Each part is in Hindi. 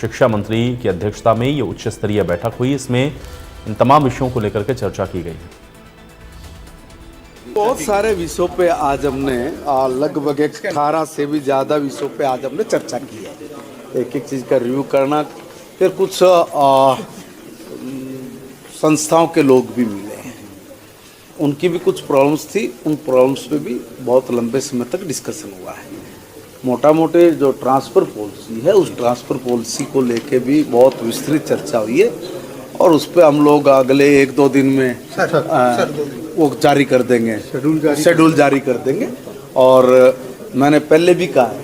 शिक्षा मंत्री की अध्यक्षता में ये उच्च स्तरीय बैठक हुई। इसमें इन तमाम विषयों को लेकर के चर्चा की गई है। बहुत सारे विषयों पे आज हमने लगभग 18 से भी ज़्यादा विषयों पे आज हमने चर्चा की है। एक एक चीज़ का रिव्यू करना, फिर कुछ संस्थाओं के लोग भी मिले हैं, उनकी भी कुछ प्रॉब्लम्स थी, उन प्रॉब्लम्स पे भी बहुत लंबे समय तक डिस्कशन हुआ है। मोटा मोटे जो ट्रांसफ़र पॉलिसी है, उस ट्रांसफ़र पॉलिसी को लेके भी बहुत विस्तृत चर्चा हुई है और उस पर हम लोग अगले 1-2 दिन में वो जारी कर देंगे, शेड्यूल जारी कर देंगे। और मैंने पहले भी कहा है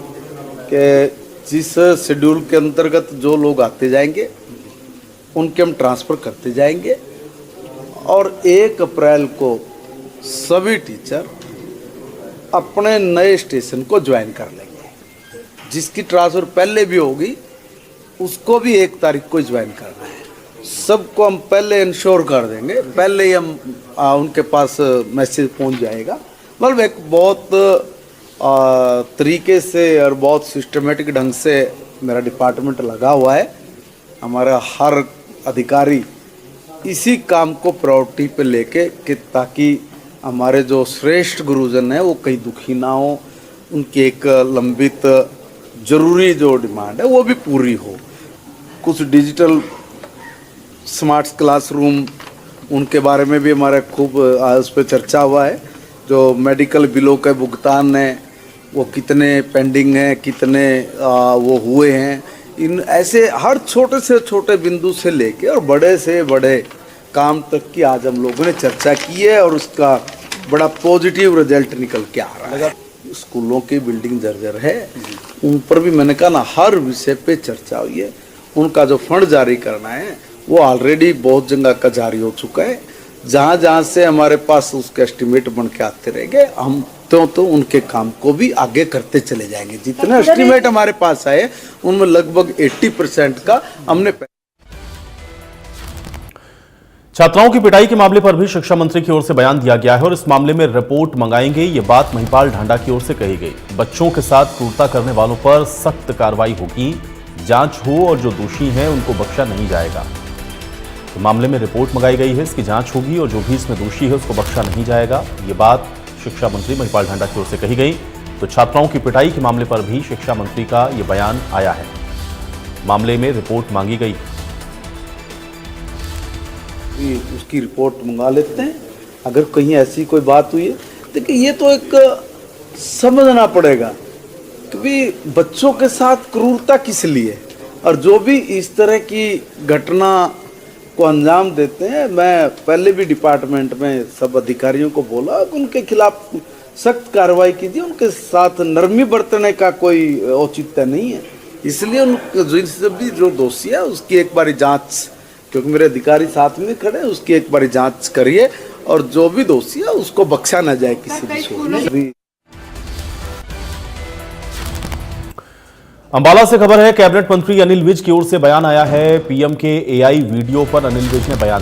कि जिस शेड्यूल के अंतर्गत जो लोग आते जाएंगे उनके हम ट्रांसफ़र करते जाएंगे और 1 अप्रैल को सभी टीचर अपने नए स्टेशन को ज्वाइन कर लेंगे। जिसकी ट्रांसफ़र पहले भी होगी उसको भी 1 तारीख को ज्वाइन करना है। सबको हम पहले इंश्योर कर देंगे, पहले ही हम उनके पास मैसेज पहुंच जाएगा। मतलब एक बहुत तरीके से और बहुत सिस्टमेटिक ढंग से मेरा डिपार्टमेंट लगा हुआ है। हमारा हर अधिकारी इसी काम को प्रायोरिटी पे लेके कि ताकि हमारे जो श्रेष्ठ गुरुजन हैं वो कहीं दुखी ना हो, उनकी एक लंबित जरूरी जो डिमांड है वो भी पूरी हो। कुछ डिजिटल स्मार्ट क्लासरूम, उनके बारे में भी हमारा खूब उस पर चर्चा हुआ है। जो मेडिकल बिलों के भुगतान हैं वो कितने पेंडिंग हैं, कितने वो हुए हैं, इन ऐसे हर छोटे से छोटे बिंदु से लेके और बड़े से बड़े काम तक की आज हम लोगों ने चर्चा की है और उसका बड़ा पॉजिटिव रिजल्ट निकल के आ रहा है। स्कूलों की बिल्डिंग जर्जर है, उन पर भी मैंने कहा ना, हर विषय पे चर्चा हुई है। उनका जो फंड जारी करना है वो ऑलरेडी बहुत जगह का जारी हो चुका है। जहाँ जहाँ से हमारे पास उसके एस्टिमेट बन के आते रहेंगे, हम तो उनके काम को भी आगे करते चले जाएंगे। जितने एस्टिमेट हमारे पास आए उनमें लगभग 80% का हमने। छात्राओं की पिटाई के मामले पर भी शिक्षा मंत्री की ओर से बयान दिया गया है और इस मामले में रिपोर्ट मंगाएंगे, ये बात महिपाल ढांडा की ओर से कही गई। बच्चों के साथ क्रूरता करने वालों पर सख्त कार्रवाई होगी, जांच हो और जो दोषी हैं उनको बख्शा नहीं जाएगा। तो मामले में रिपोर्ट मंगाई गई है, इसकी जांच होगी और जो भी इसमें दोषी है उसको बख्शा नहीं जाएगा। ये बात शिक्षा मंत्री महिपाल ढांडा की ओर से कही गई। तो छात्राओं की पिटाई के मामले पर भी शिक्षा मंत्री का यह बयान आया है। मामले में रिपोर्ट मांगी गई, उसकी रिपोर्ट मंगा लेते हैं। अगर कहीं ऐसी कोई बात हुई है, देखिए ये तो एक समझना पड़ेगा कि बच्चों के साथ क्रूरता किस लिए, और जो भी इस तरह की घटना को अंजाम देते हैं, मैं पहले भी डिपार्टमेंट में सब अधिकारियों को बोला उनके खिलाफ सख्त कार्रवाई कीजिए। उनके साथ नरमी बरतने का कोई औचित्य नहीं है। इसलिए उन जो दोषी है उसकी एक बारी जांच, क्योंकि मेरे अधिकारी साथ में खड़े हैं, उसकी एक बारी जांच करिए और जो भी दोषी है उसको बख्शा ना जाए किसी भी। अंबाला से खबर है, कैबिनेट मंत्री अनिल विज की ओर से बयान आया है। पीएम के एआई वीडियो पर अनिल विज ने बयान दिया।